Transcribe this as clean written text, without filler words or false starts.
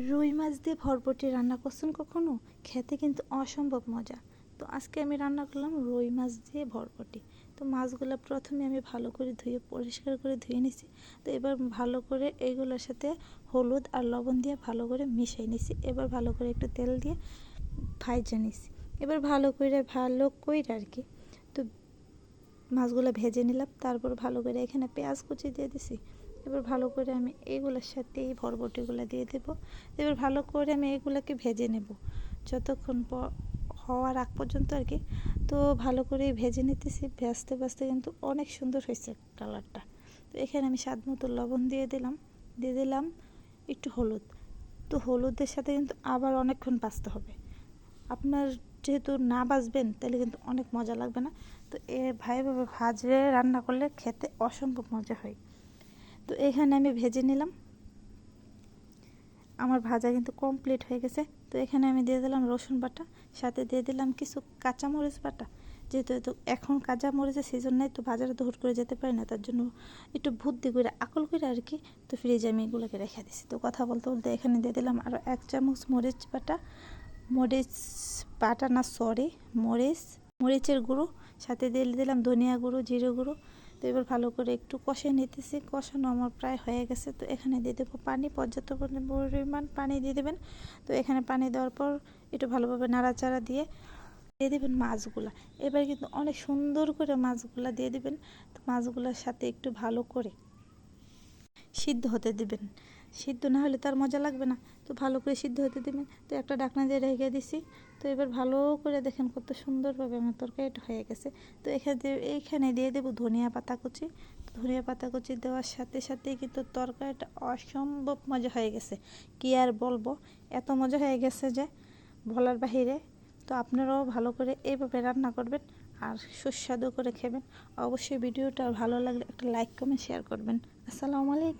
রুই মাছ দিয়ে ভরবটি রান্না করছেন কখনো? খেতে কিন্তু অসম্ভব মজা। তো আজকে আমি রান্না করলাম রুই মাছ দিয়ে ভরবটি। তো মাছগুলো প্রথমে আমি ভালো করে ধুয়ে পরিষ্কার করে ধুয়ে নিছি। তো এবার ভালো করে এইগুলোর সাথে হলুদ আর লবণ দিয়ে ভালো করে মিশিয়ে নিছি। এবার ভালো করে একটু তেল দিয়ে ভাইজা নিছি। এবার ভালো করে আর কি তো মাছগুলো ভেজে নিলাম। তারপর ভালো করে এখানে পেঁয়াজ কুচি দিয়ে দিছি। এবার ভালো করে আমি এইগুলোর সাথে এই বরবটিগুলো দিয়ে দেব। এবার ভালো করে আমি এগুলোকে ভেজে নেব যতক্ষণ হওয়ার আগ পর্যন্ত আর কি। তো ভালো করে ভেজে নিতেছি। ভাজতে ভাজতে কিন্তু অনেক সুন্দর হয়েছে কালারটা। তো এখানে আমি স্বাদ মতো লবণ দিয়ে দিলাম একটু হলুদ। তো হলুদের সাথে কিন্তু আবার অনেকক্ষণ ভাজতে হবে। আপনার যেহেতু না ভাজবেন তাহলে কিন্তু অনেক মজা লাগবে না। তো ভাবে ভাজে রান্না করলে খেতে অসম্ভব মজা হয়। তো এখানে আমি ভেজে নিলাম। আমার ভাজা কিন্তু কমপ্লিট হয়ে গেছে। তো এখানে আমি দিয়ে দিলাম রসুন বাটা, সাথে দিয়ে দিলাম কিছু কাঁচামরিচ বাটা। যেহেতু এখন কাঁচামরিচের সিজন নেই, তো বাজারে তো হুট করে যেতে পারি না, তার জন্য একটু বুদ্ধি করে আকল করে আর কি তো ফ্রিজে আমি এগুলোকে রেখে দিছি। তো কথা বলতে বলতে এখানে দিয়ে দিলাম আরও 1 চামচ মরিচের গুঁড়ো, সাথে দিয়ে দিলাম ধনিয়া গুঁড়ো, জিরে গুঁড়ো। তো এবার ভালো করে একটু কষিয়ে নিতেছি। কষানো আমার প্রায় হয়ে গেছে। তো এখানে দিয়ে দেবো পানি, পর্যাপ্ত পরিমাণ পানি দিয়ে দেবেন। তো এখানে পানি দেওয়ার পর একটু ভালোভাবে নাড়াচাড়া দিয়ে দেবেন মাছগুলা। এবার কিন্তু অনেক সুন্দর করে মাছগুলা দিয়ে দেবেন। তো মাছগুলোর সাথে একটু ভালো করে সিদ্ধ হতে দিবেন। সিদ্ধ না হলে তার মজা লাগবে না। তো ভালো করে সিদ্ধ হতে দিবেন। তো একটা ঢাকনা দিয়ে রেখে দিছি। তো এবার ভালো করে দেখেন কত সুন্দরভাবে আমার তরকারিটা হয়ে গেছে। তো এইখানে দিয়ে দেবো ধনিয়া পাতা কুচি। ধনিয়া পাতা কুচি দেওয়ার সাথে সাথেই কিন্তু তরকারিটা অসম্ভব মজা হয়ে গেছে। কি আর বলবো, এত মজা হয়ে গেছে যে বলার বাহিরে। তো আপনারাও ভালো করে এইভাবে রান্না করবেন আর সুস্বাদু করে খাবেন। অবশ্যই ভিডিওটা ভালো লাগলে একটা লাইক কমেন্ট শেয়ার করবেন। আসসালামু আলাইকুম।